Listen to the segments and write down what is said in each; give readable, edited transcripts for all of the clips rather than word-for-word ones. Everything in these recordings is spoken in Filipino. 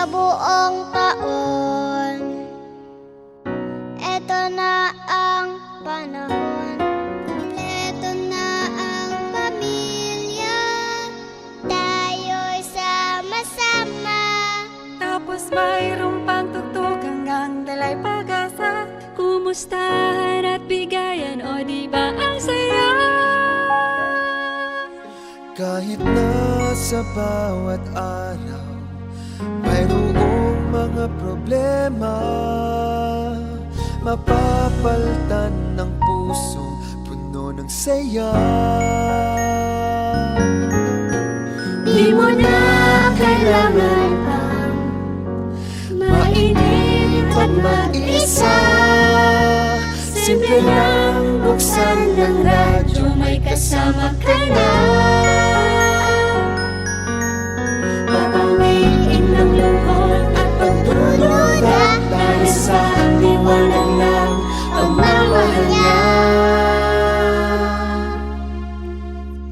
sa buong taon. Eto na ang panahon, kompleto na ang pamilya, tayo'y sama-sama. Tapos mayroong pagtugtog hanggang dalay pag-asa, kumustahan at bigayan, o di ba ang saya? Kahit na sa bawat araw mayroong mga problema, mapapalitan ng pusong puno ng saya. Di mo na kailangan pang mainip at mag-isa. Simple lang buksan ng radyo, may kasama ka na. Papawiin ng lungkot at pagdududa, dahil sa liwanag ng pagmamahal niya.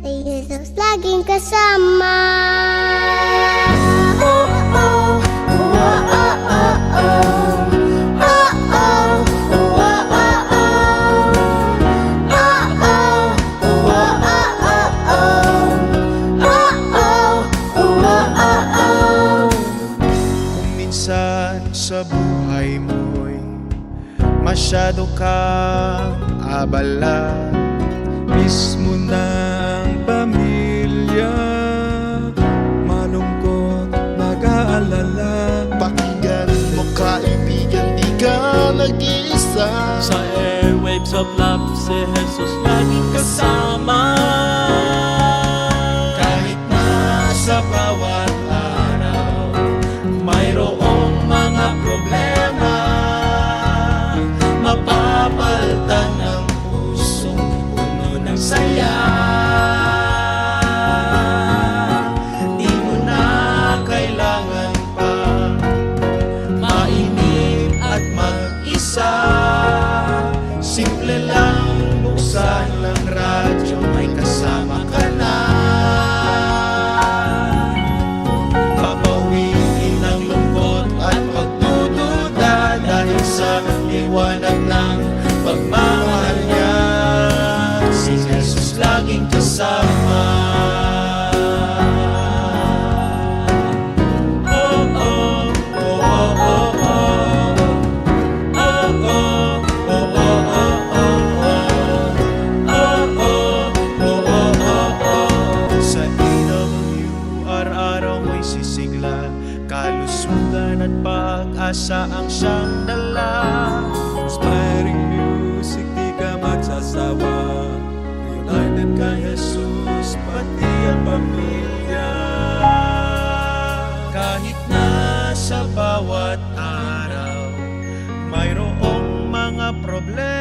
Si Jesus laging kasama. Sa buhay mo'y masyado kang abala, mismo ng pamilya malungkot, nag-aalala. Pakinggan mo kaibigan, di ka nag-iisa. Sa airwaves of love, si Jesus laging kasama. Kahit na sa bawat araw mayroong mga problema, mapapalitan ng pusong puno ng saya. Di mo na kailangan pa mainip at mag-isa. Simple lang buksan ng radyo, may kasama ka na. Sa liwanag ng pagmamahal niya, si Jesus laging kasama. Oh, oh, oh, oh, oh, oh. Oh, oh, oh, oh, oh, oh. Oh, oh, oh, oh, oh. Sa EW, araw-araw mo'y sisigla, kalusugan at pag-asa ang siyang dala. Inspiring music, di ka magsasawa. United kay Jesus, pati ang pamilya. Kahit na sa bawat araw mayroong mga problema,